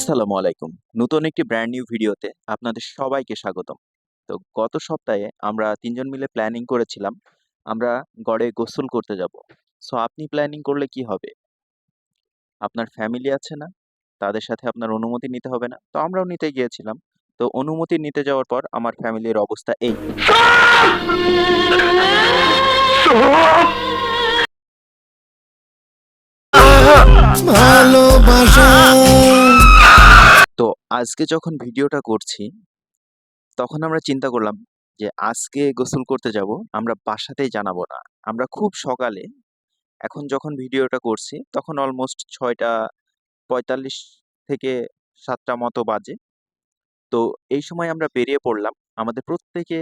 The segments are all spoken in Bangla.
আসসালামু আলাইকুম। নতুন একটি ব্র্যান্ড নিউ ভিডিওতে আপনাদের সবাইকে স্বাগতম। তো গত সপ্তাহে আমরা ৩ জন মিলে প্ল্যানিং করেছিলাম, আমরা গড়ে গোসল করতে যাবো। সো আপনি প্ল্যানিং করলে কি হবে? আপনার ফ্যামিলি আছে না? তাদের সাথে আপনার অনুমতি নিতে হবে না? তো আমরাও নিতে গিয়েছিলাম। তো অনুমতি নিতে যাওয়ার পর আমার ফ্যামিলির অবস্থা এই। ভালোবাসা। তো আজকে যখন ভিডিওটা করছি, তখন আমরা চিন্তা করলাম যে আজকে গোসল করতে যাবো, আমরা বাসাতেই জানাবো না। আমরা খুব সকালে এখন যখন ভিডিওটা করছি তখন অলমোস্ট ৬:৪৫ থেকে ৭টা মতো বাজে। তো এই সময় আমরা বেরিয়ে পড়লাম। আমাদের প্রত্যেকে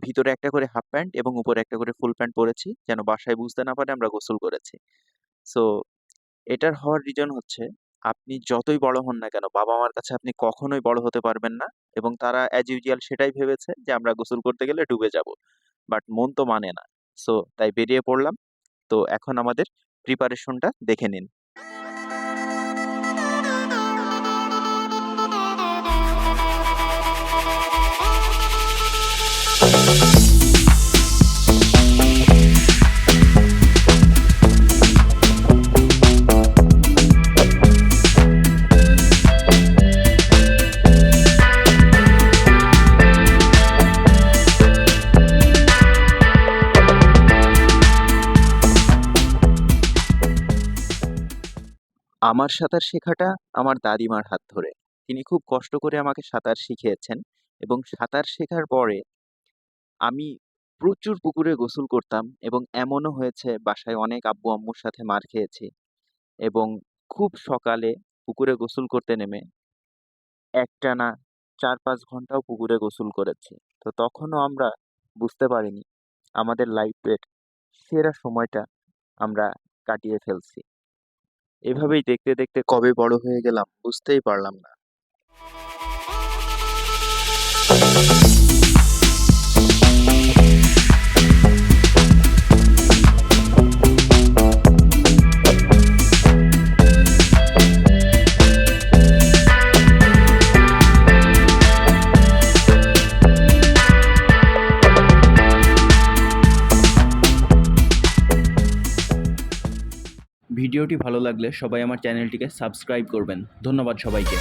ভিতরে একটা করে হাফ প্যান্ট এবং উপরে একটা করে ফুল প্যান্ট পরেছি, যেন বাসায় বুঝতে না পারে আমরা গোসল করেছি। সো এটার হওয়ার রিজন হচ্ছে, আপনি যতই বড় হন না কেন, বাবা-মার কাছে আপনি কখনোই বড় হতে পারবেন না এবং তারা অ্যাজ ইউজুয়াল সেটাই ভেবেছে যে আমরা গোসল করতে গেলে ডুবে যাবো। বাট মন তো মানে না। সো তাই বেরিয়ে পড়লাম। তো এখন আমাদের প্রিপারেশনটা দেখে নিন। আমার সাঁতার শেখাটা আমার দাদিমার হাত ধরে। তিনি খুব কষ্ট করে আমাকে সাঁতার শিখিয়েছেন এবং সাঁতার শেখার পরে আমি প্রচুর পুকুরে গোসল করতাম এবং এমনও হয়েছে বাসায় অনেক আব্বু-আম্মুর সাথে মার খেয়েছি এবং খুব সকালে পুকুরে গোসল করতে নেমে একটানা ৪-৫ ঘন্টাও পুকুরে গোসল করেছি। তো তখনও আমরা বুঝতে পারিনি আমাদের লাইফের সেরা সময়টা আমরা কাটিয়ে ফেলছি। এভাবেই দেখতে, দেখতে কবে বড় হয়ে গেলাম বুঝতেই পারলাম না। ভিডিওটি ভালো লাগলে সবাই আমার চ্যানেলটিকে সাবস্ক্রাইব করবেন। ধন্যবাদ সবাইকে।